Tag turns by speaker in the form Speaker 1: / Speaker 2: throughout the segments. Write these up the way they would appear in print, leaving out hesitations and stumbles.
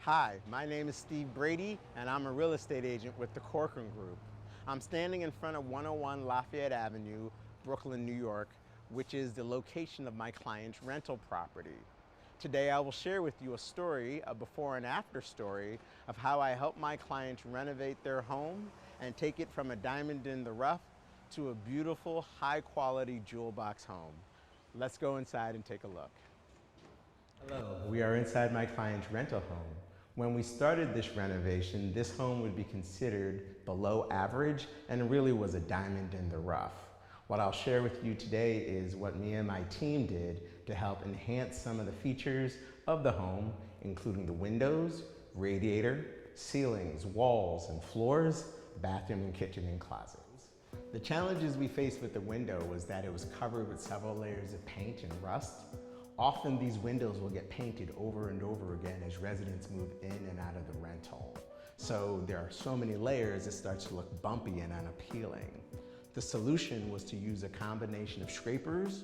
Speaker 1: Hi, my name is Steve Brady, and I'm a real estate agent with the Corcoran Group. I'm standing in front of 101 Lafayette Avenue, Brooklyn, New York, which is the location of my client's rental property. Today I will share with you a story, a before and after story, of how I help my clients renovate their home and take it from a diamond in the rough to a beautiful, high quality jewel box home. Let's go inside and take a look. Hello, we are inside my client's rental home. When we started this renovation, this home would be considered below average and really was a diamond in the rough. What I'll share with you today is what me and my team did to help enhance some of the features of the home, including the windows, radiator, ceilings, walls, and floors, bathroom and kitchen and closets. The challenges we faced with the window was that it was covered with several layers of paint and rust. Often these windows will get painted over and over again as residents move in and out of the rental. So there are so many layers, it starts to look bumpy and unappealing. The solution was to use a combination of scrapers,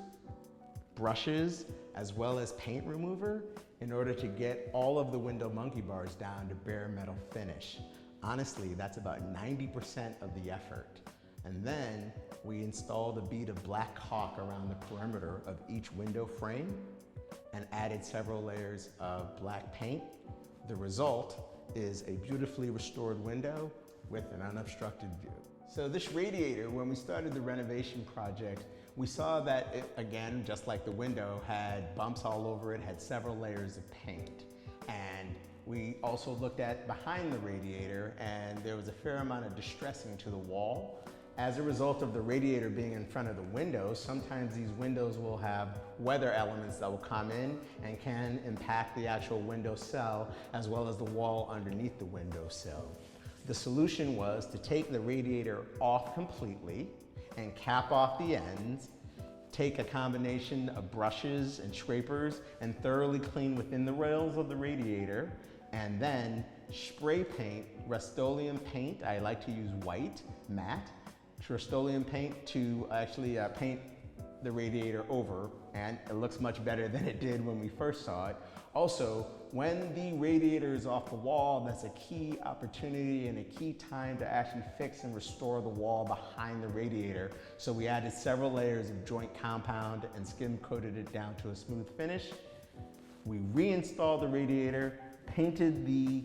Speaker 1: brushes, as well as paint remover in order to get all of the window monkey bars down to bare metal finish. Honestly, that's about 90% of the effort. And then we installed a bead of black caulk around the perimeter of each window frame and added several layers of black paint. The result is a beautifully restored window with an unobstructed view. So this radiator, when we started the renovation project, we saw that it, again, just like the window, had bumps all over it, had several layers of paint. And we also looked at behind the radiator, and there was a fair amount of distressing to the wall. As a result of the radiator being in front of the window, sometimes these windows will have weather elements that will come in and can impact the actual window sill as well as the wall underneath the window sill. The solution was to take the radiator off completely and cap off the ends, take a combination of brushes and scrapers and thoroughly clean within the rails of the radiator, and then spray paint Rust-Oleum paint. I like to use white, matte, Rust-Oleum paint to actually paint the radiator over, and it looks much better than it did when we first saw it. Also, when the radiator is off the wall, that's a key opportunity and a key time to actually fix and restore the wall behind the radiator. So we added several layers of joint compound and skim coated it down to a smooth finish. We reinstalled the radiator, painted the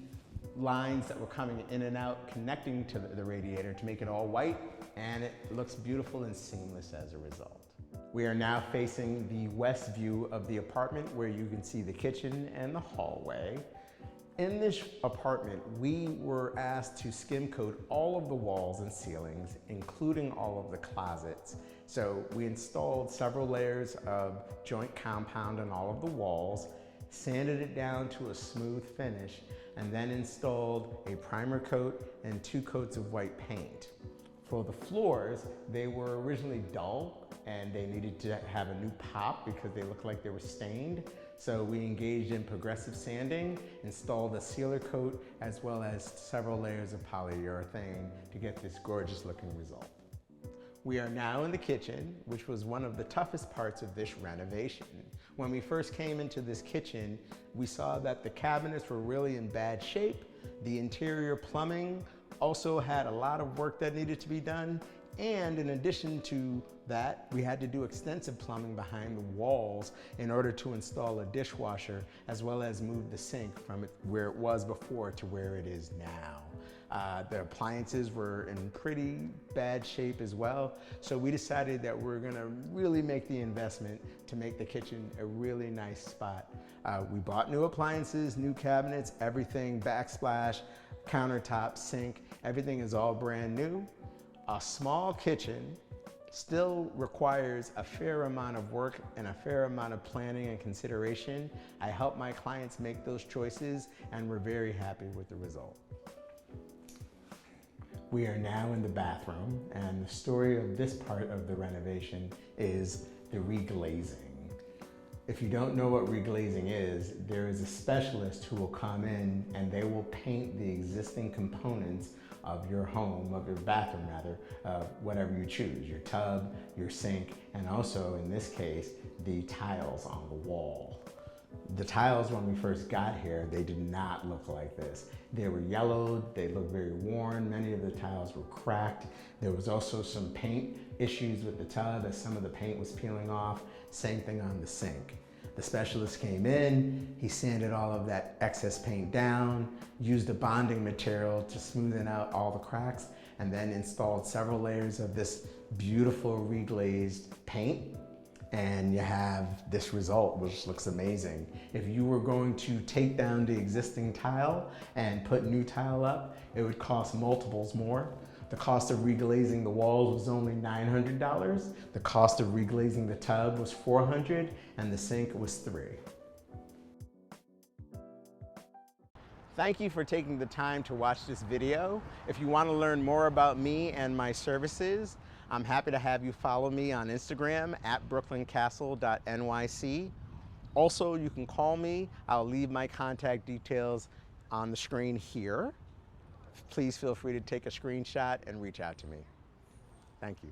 Speaker 1: lines that were coming in and out connecting to the radiator to make it all white, and it looks beautiful and seamless as a result. We are now facing the west view of the apartment where you can see the kitchen and the hallway. In this apartment, we were asked to skim coat all of the walls and ceilings, including all of the closets. So we installed several layers of joint compound on all of the walls, sanded it down to a smooth finish, and then installed a primer coat and 2 coats of white paint. For the floors, they were originally dull and they needed to have a new pop because they looked like they were stained. So we engaged in progressive sanding, installed a sealer coat, as well as several layers of polyurethane to get this gorgeous looking result. We are now in the kitchen, which was one of the toughest parts of this renovation. When we first came into this kitchen, we saw that the cabinets were really in bad shape. The interior plumbing also had a lot of work that needed to be done. And in addition to that, we had to do extensive plumbing behind the walls in order to install a dishwasher, as well as move the sink from where it was before to where it is now. The appliances were in pretty bad shape as well. So we decided that we're gonna really make the investment to make the kitchen a really nice spot. We bought new appliances, new cabinets, everything, backsplash, countertop, sink, everything is all brand new. A small kitchen still requires a fair amount of work and a fair amount of planning and consideration. I help my clients make those choices, and we're very happy with the result. We are now in the bathroom, and the story of this part of the renovation is the reglazing. If you don't know what reglazing is, there is a specialist who will come in and they will paint the existing components of your home, of your bathroom rather, whatever you choose, your tub, your sink, and also in this case, the tiles on the wall. The tiles when we first got here, they did not look like this. They were yellowed, they looked very worn, many of the tiles were cracked. There was also some paint issues with the tub as some of the paint was peeling off. Same thing on the sink. The specialist came in, he sanded all of that excess paint down, used a bonding material to smoothen out all the cracks, and then installed several layers of this beautiful reglazed paint. And you have this result, which looks amazing. If you were going to take down the existing tile and put new tile up, it would cost multiples more. The cost of reglazing the walls was only $900. The cost of reglazing the tub was $400, and the sink was $3. Thank you for taking the time to watch this video. If you want to learn more about me and my services, I'm happy to have you follow me on Instagram at brooklyncastle.nyc. Also, you can call me. I'll leave my contact details on the screen here. Please feel free to take a screenshot and reach out to me. Thank you.